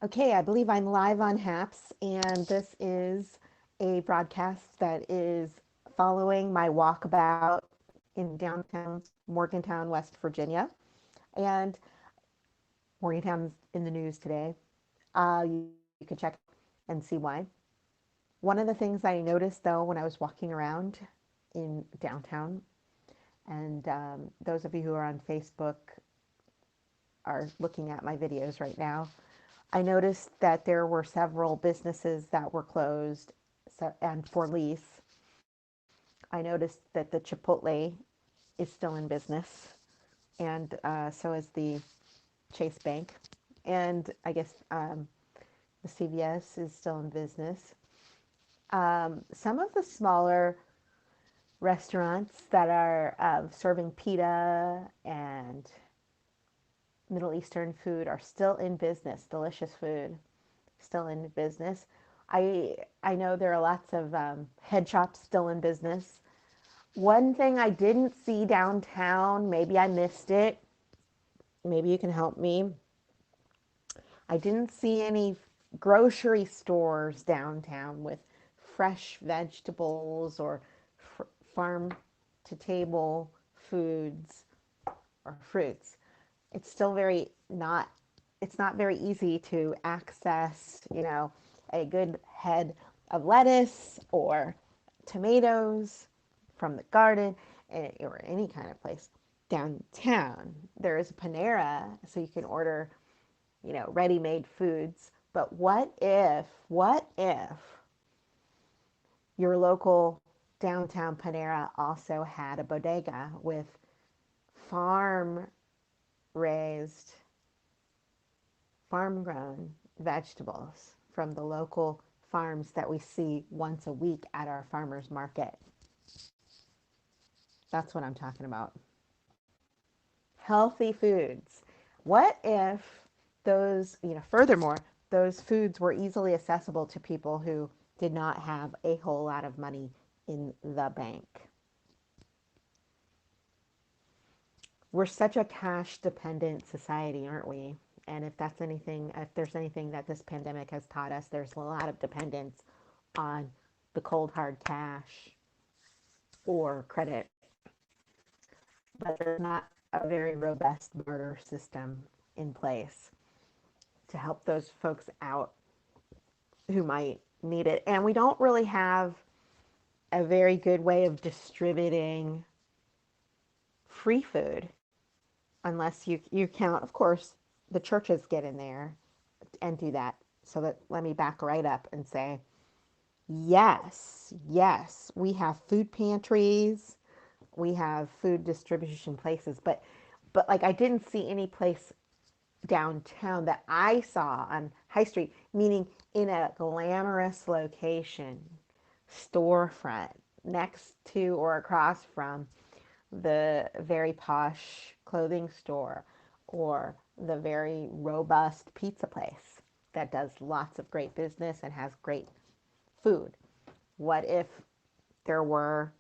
Okay, I believe I'm live on Haps, and this is a broadcast that is following my walkabout in downtown Morgantown, West Virginia. And Morgantown's in the news today. You can check and see why. One of the things I noticed, though, when I was walking around in downtown, and those of you who are on Facebook are looking at my videos right now, I noticed that there were several businesses that were closed and for lease. I noticed that the Chipotle is still in business, and so is the Chase Bank, and I guess the CVS is still in business. Some of the smaller restaurants that are serving pita and Middle Eastern food are still in business. Delicious food, still in business. I know there are lots of head shops still in business. One thing I didn't see downtown, maybe I missed it. Maybe you can help me. I didn't see any grocery stores downtown with fresh vegetables or farm to table foods or fruits. It's still very not it's not very easy to access, a good head of lettuce or tomatoes from the garden or any kind of place downtown. There is a Panera, so you can order, ready-made foods. But what if your local downtown Panera also had a bodega with farm raised, farm grown vegetables from the local farms that we see once a week at our farmers market? That's what I'm talking about. Healthy foods. What if furthermore, those foods were easily accessible to people who did not have a whole lot of money in the bank? We're such a cash dependent society, aren't we? And if there's anything that this pandemic has taught us, there's a lot of dependence on the cold hard cash or credit. But there's not a very robust barter system in place to help those folks out who might need it. And we don't really have a very good way of distributing free food unless you count, of course, the churches get in there and do that. So that let me back right up and say, yes, we have food pantries, we have food distribution places, but like I didn't see any place downtown that I saw on High Street, meaning in a glamorous location, storefront next to or across from the very posh clothing store or the very robust pizza place that does lots of great business and has great food. What if there were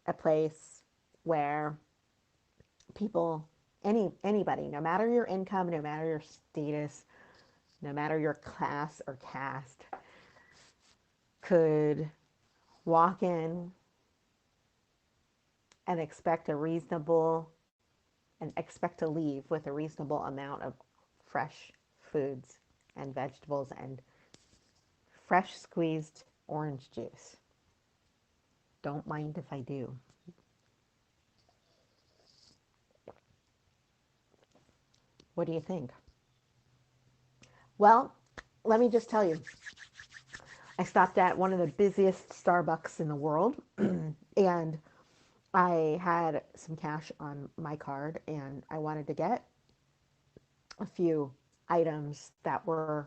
a place where people, anybody, no matter your income, no matter your status, no matter your class or caste, could walk in and expect to leave with a reasonable amount of fresh foods and vegetables and fresh squeezed orange juice? Don't mind if I do. What do you think? Well, let me just tell you, I stopped at one of the busiest Starbucks in the world and I had some cash on my card and I wanted to get a few items that were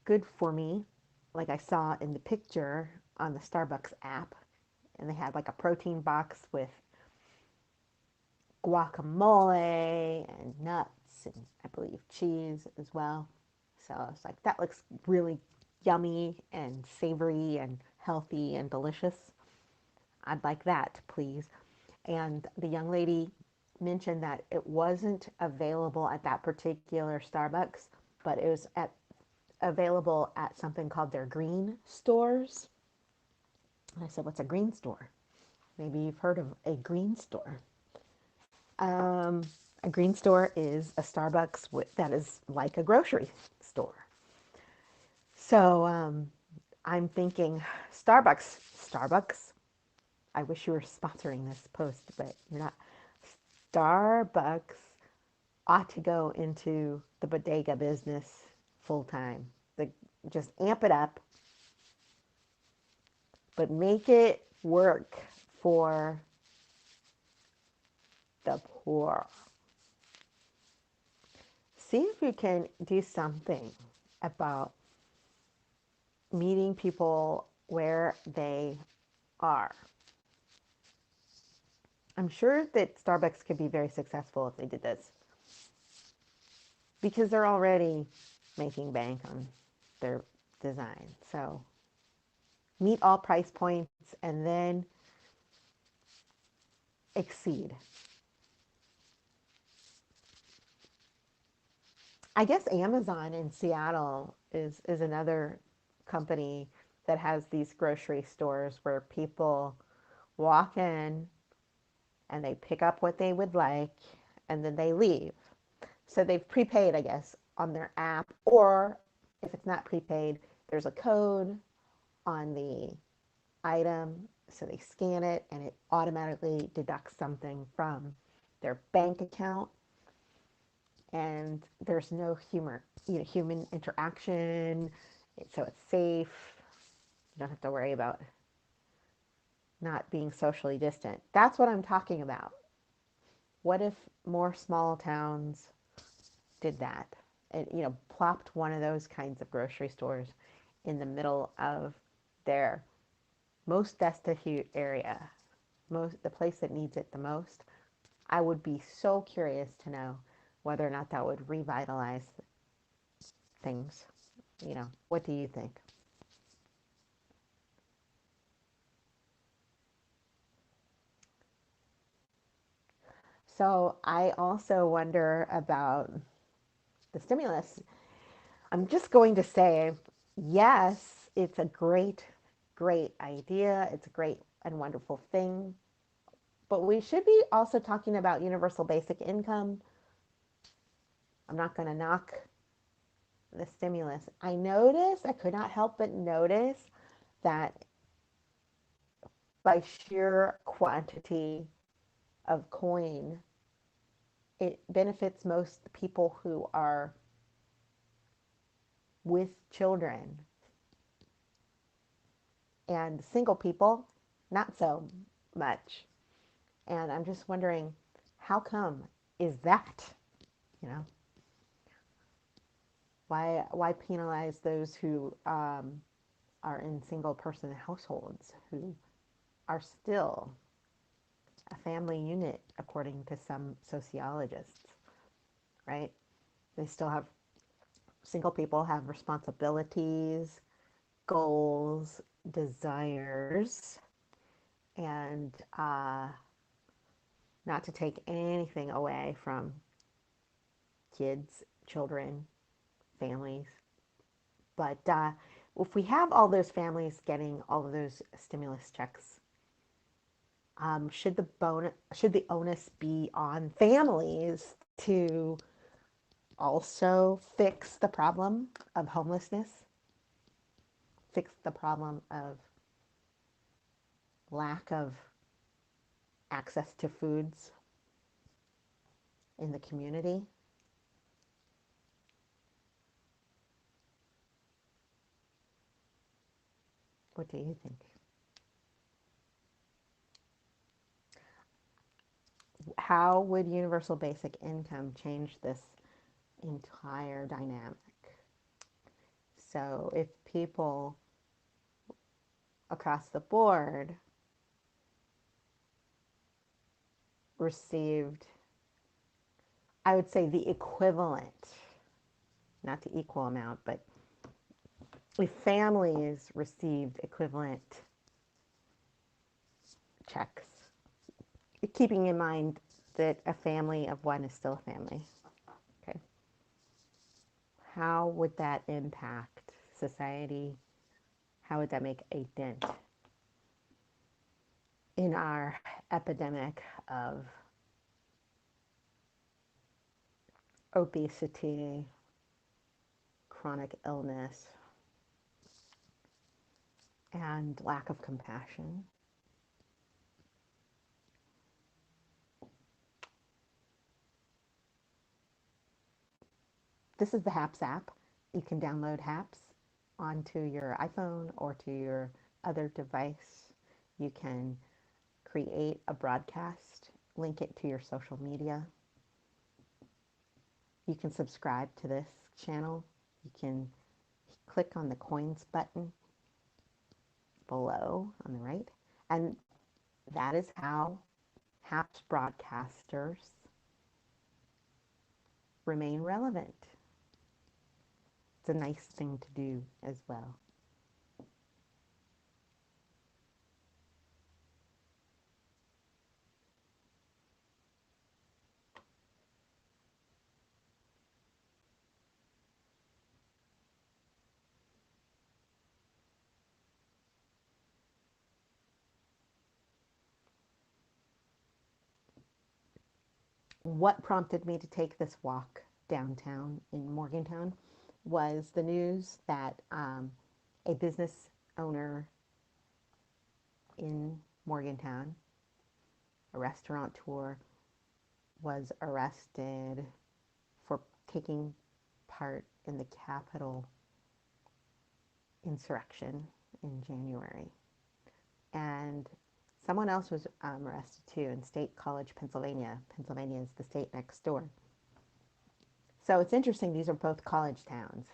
good for me, like I saw in the picture on the Starbucks app. And they had like a protein box with guacamole and nuts and I believe cheese as well. So I was like, that looks really yummy and savory and healthy and delicious. I'd like that, please. And the young lady mentioned that it wasn't available at that particular Starbucks, but it was at available at something called their green stores. And I said, what's a green store? Maybe you've heard of a green store. Um, a green store is a Starbucks that is like a grocery store. So I'm thinking, Starbucks. I wish you were sponsoring this post, but you're not. Starbucks ought to go into the bodega business full time. Just amp it up, but make it work for the poor. See if you can do something about meeting people where they are. I'm sure that Starbucks could be very successful if they did this because they're already making bank on their design. So meet all price points and then exceed. I guess Amazon in Seattle is another company that has these grocery stores where people walk in and they pick up what they would like and then they leave. So they've prepaid, I guess, on their app, or if it's not prepaid, there's a code on the item. So they scan it and it automatically deducts something from their bank account. And there's no human interaction. So it's safe. You don't have to worry about not being socially distant. That's what I'm talking about. What if more small towns did that and plopped one of those kinds of grocery stores in the middle of their most destitute area, the place that needs it the most? I would be so curious to know whether or not that would revitalize things. What do you think? So I also wonder about the stimulus. I'm just going to say, yes, it's a great, great idea. It's a great and wonderful thing. But we should be also talking about universal basic income. I'm not going to knock the stimulus. I could not help but notice that by sheer quantity of coin, it benefits most people who are with children, and single people, not so much. And I'm just wondering, how come is that? You know, why penalize those who are in single person households who are still a family unit according to some sociologists, right? They still have Single people have responsibilities, goals, desires, and not to take anything away from kids, children, families. But if we have all those families getting all of those stimulus checks, should the onus be on families to also fix the problem of homelessness, fix the problem of lack of access to foods in the community? What do you think? How would universal basic income change this entire dynamic? So if people across the board received, I would say, the equivalent, not the equal amount, but if families received equivalent checks, keeping in mind that a family of one is still a family. Okay. how would that impact society? How would that make a dent in our epidemic of obesity, chronic illness, and lack of compassion? This is the HAPS app. You can download HAPS onto your iPhone or to your other device. You can create a broadcast, link it to your social media. You can subscribe to this channel. You can click on the coins button below on the right. And that is how HAPS broadcasters remain relevant. It's a nice thing to do as well. What prompted me to take this walk downtown in Morgantown was the news that a business owner in Morgantown, a restaurateur, was arrested for taking part in the Capitol insurrection in January. And someone else was arrested too in State College, Pennsylvania. Pennsylvania is the state next door. So it's interesting, these are both college towns.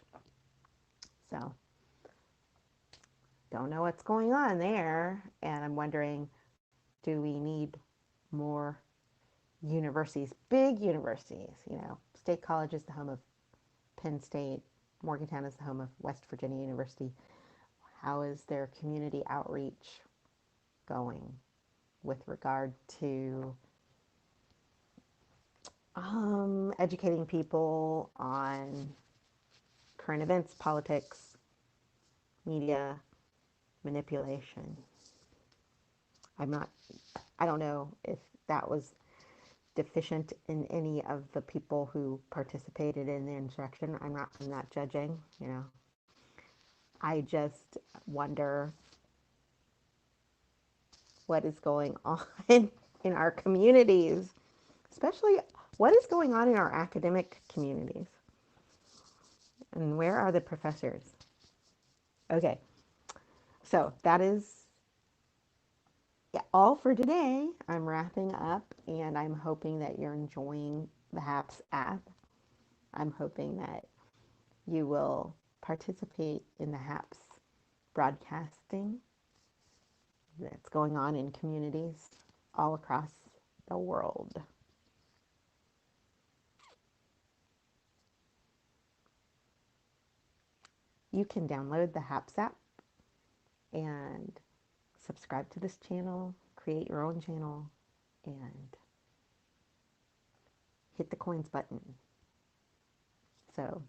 So don't know what's going on there. And I'm wondering, do we need more universities, big universities? You know, State College is the home of Penn State. Morgantown is the home of West Virginia University. How is their community outreach going with regard to educating people on current events, politics, media, manipulation? I don't know if that was deficient in any of the people who participated in the insurrection. I'm not judging, you know. I just wonder what is going on in our communities, especially what is going on in our academic communities. And where are the professors? Okay, so that is all for today. I'm wrapping up, and I'm hoping that you're enjoying the HAPS app. I'm hoping that you will participate in the HAPS broadcasting that's going on in communities all across the world. You can download the HAPS app and subscribe to this channel, create your own channel, and hit the coins button. So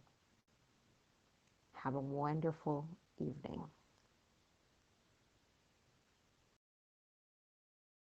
have a wonderful evening.